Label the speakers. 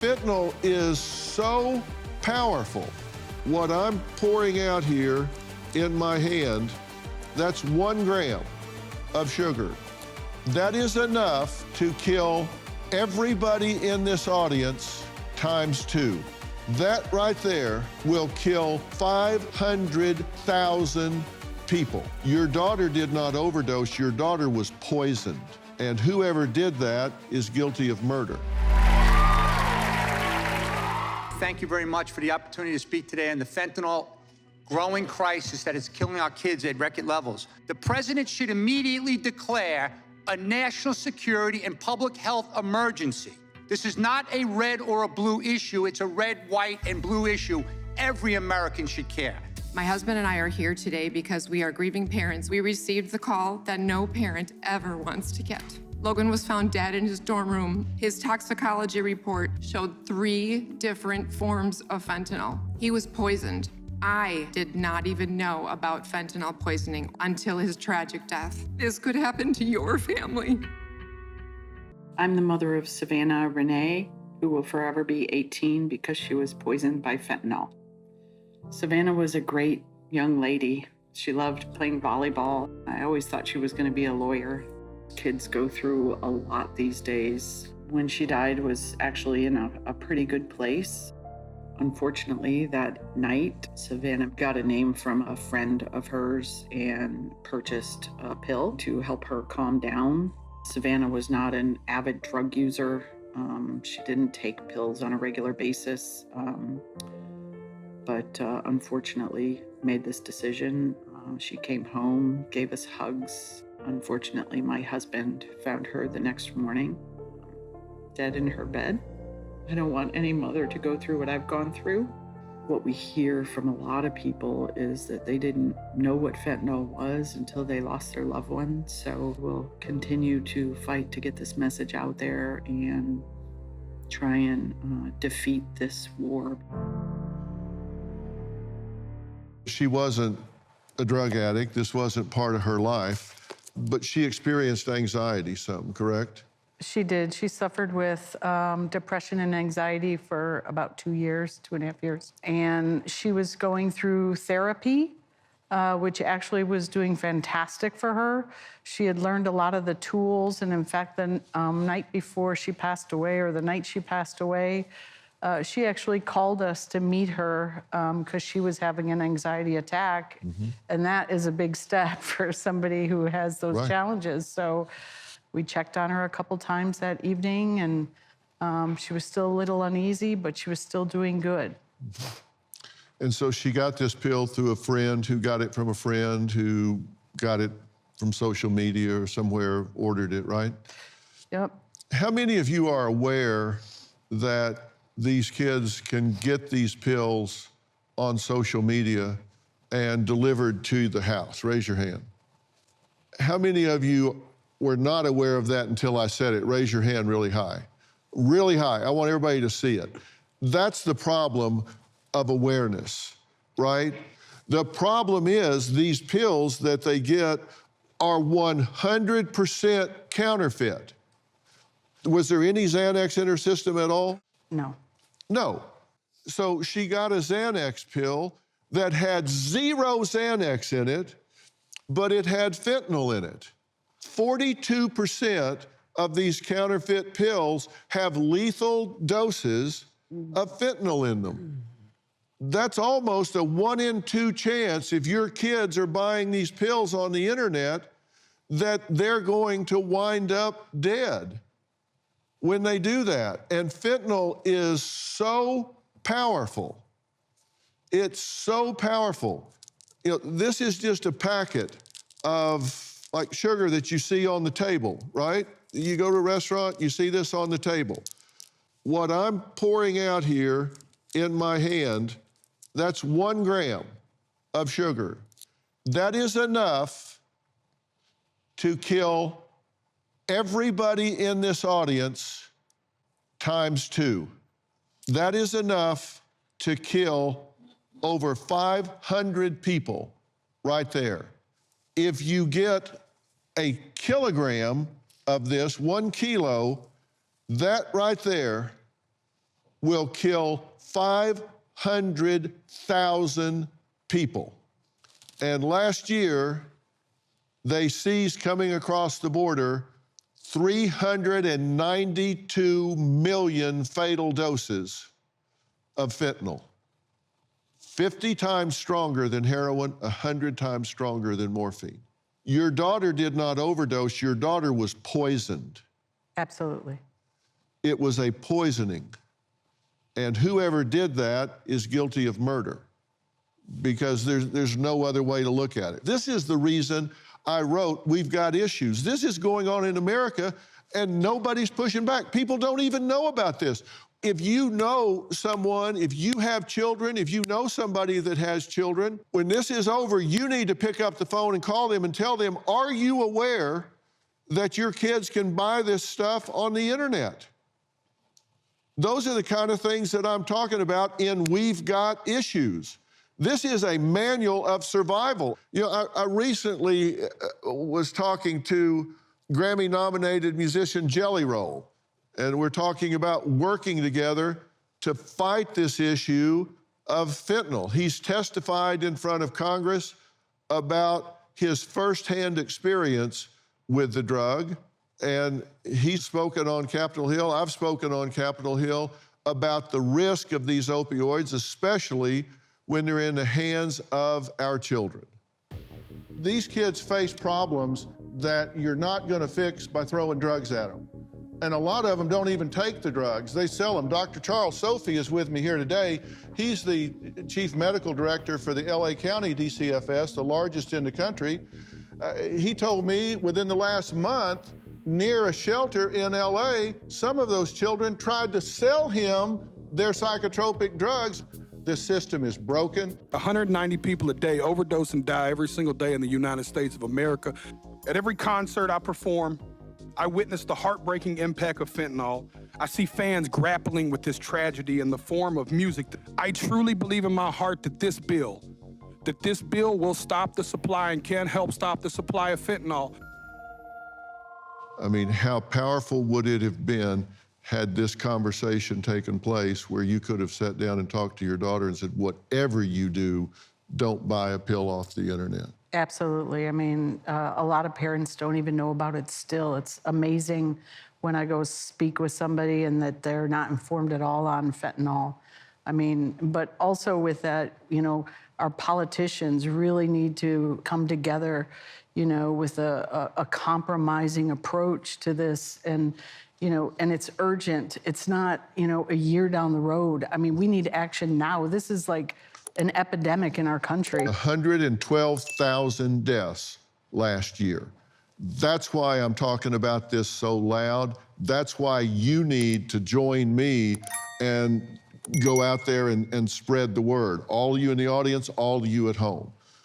Speaker 1: Fentanyl is so powerful. What I'm pouring out here in my hand, that's 1 gram of sugar. That is enough to kill everybody in this audience times 2. That right there will kill 500,000 people. Your daughter did not overdose, your daughter was poisoned. And whoever did that is guilty of murder.
Speaker 2: Thank you very much for the opportunity to speak today on the fentanyl growing crisis that is killing our kids at record levels. The president should immediately declare a national security and public health emergency. This is not a red or a blue issue. It's a red, white, and blue issue. Every American should care.
Speaker 3: My husband and I are here today because we are grieving parents. We received the call that no parent ever wants to get. Logan was found dead in his dorm room. His toxicology report showed 3 different forms of fentanyl. He was poisoned. I did not even know about fentanyl poisoning until his tragic death. This could happen to your family.
Speaker 4: I'm the mother of Savannah Renee, who will forever be 18 because she was poisoned by fentanyl. Savannah was a great young lady. She loved playing volleyball. I always thought she was going to be a lawyer. Kids go through a lot these days. When she died was actually in a pretty good place. Unfortunately, that night, Savannah got a name from a friend of hers and purchased a pill to help her calm down. Savannah was not an avid drug user. She didn't take pills on a regular basis, but unfortunately made this decision. She came home, gave us hugs. Unfortunately, my husband found her the next morning, dead in her bed. I don't want any mother to go through what I've gone through. What we hear from a lot of people is that they didn't know what fentanyl was until they lost their loved one. So we'll continue to fight to get this message out there and try and defeat this war.
Speaker 1: She wasn't a drug addict. This wasn't part of her life. But she experienced anxiety some, correct?
Speaker 5: She did. She suffered with depression and anxiety for about 2 years, 2.5 years. And she was going through therapy, which actually was doing fantastic for her. She had learned a lot of the tools. And in fact, the night before she passed away, or the night she passed away, she actually called us to meet her because she was having an anxiety attack. Mm-hmm. And that is a big step for somebody who has those challenges. So we checked on her a couple times that evening, and she was still a little uneasy, but she was still doing good.
Speaker 1: Mm-hmm. And so she got this pill through a friend who got it from a friend who got it from social media or somewhere, ordered it, right?
Speaker 5: Yep.
Speaker 1: How many of you are aware that these kids can get these pills on social media and delivered to the house? Raise your hand. How many of you were not aware of that until I said it? Raise your hand really high. Really high. I want everybody to see it. That's the problem of awareness, right? The problem is these pills that they get are 100% counterfeit. Was there any Xanax in her system at all?
Speaker 5: No.
Speaker 1: No. So she got a Xanax pill that had 0 Xanax in it, but it had fentanyl in it. 42% of these counterfeit pills have lethal doses of fentanyl in them. That's almost a 1 in 2 chance, if your kids are buying these pills on the internet, that they're going to wind up dead when they do that. And fentanyl is so powerful. It's so powerful. You know, this is just a packet of like sugar that you see on the table, right? You go to a restaurant, you see this on the table. What I'm pouring out here in my hand, that's 1 gram of sugar. That is enough to kill everybody in this audience times 2. That is enough to kill over 500 people right there. If you get a kilogram of this, 1 kilo, that right there will kill 500,000 people. And last year, they seized coming across the border 392 million fatal doses of fentanyl. 50 times stronger than heroin, 100 times stronger than morphine. Your daughter did not overdose, your daughter was poisoned.
Speaker 5: Absolutely.
Speaker 1: It was a poisoning. And whoever did that is guilty of murder, because there's no other way to look at it. This is the reason I wrote, We've Got Issues. This is going on in America and nobody's pushing back. People don't even know about this. If you know someone, if you have children, if you know somebody that has children, when this is over, you need to pick up the phone and call them and tell them, are you aware that your kids can buy this stuff on the internet? Those are the kind of things that I'm talking about in We've Got Issues. This is a manual of survival. You know, I recently was talking to Grammy-nominated musician Jelly Roll, and we're talking about working together to fight this issue of fentanyl. He's testified in front of Congress about his firsthand experience with the drug, and he's spoken on Capitol Hill, I've spoken on Capitol Hill about the risk of these opioids, especially when they're in the hands of our children. These kids face problems that you're not gonna fix by throwing drugs at them. And a lot of them don't even take the drugs, they sell them. Dr. Charles Sophie is with me here today. He's the chief medical director for the LA County DCFS, the largest in the country. He told me within the last month, near a shelter in LA, some of those children tried to sell him their psychotropic drugs. This system is broken.
Speaker 6: 190 people a day overdose and die every single day in the United States of America. At every concert I perform, I witness the heartbreaking impact of fentanyl. I see fans grappling with this tragedy in the form of music. I truly believe in my heart that this bill will stop the supply and can help stop the supply of fentanyl.
Speaker 1: I mean, how powerful would it have been had this conversation taken place where you could have sat down and talked to your daughter and said, whatever you do, don't buy a pill off the internet?
Speaker 5: Absolutely. I mean, a lot of parents don't even know about it still. It's amazing when I go speak with somebody and that they're not informed at all on fentanyl. I mean, but also with that, you know, our politicians really need to come together, you know, with a compromising approach to this. And, you know, and it's urgent. It's not, you know, a year down the road. I mean, we need action now. This is like an epidemic in our country.
Speaker 1: 112,000 deaths last year. That's why I'm talking about this so loud. That's why you need to join me and go out there and spread the word. All of you in the audience, all of you at home.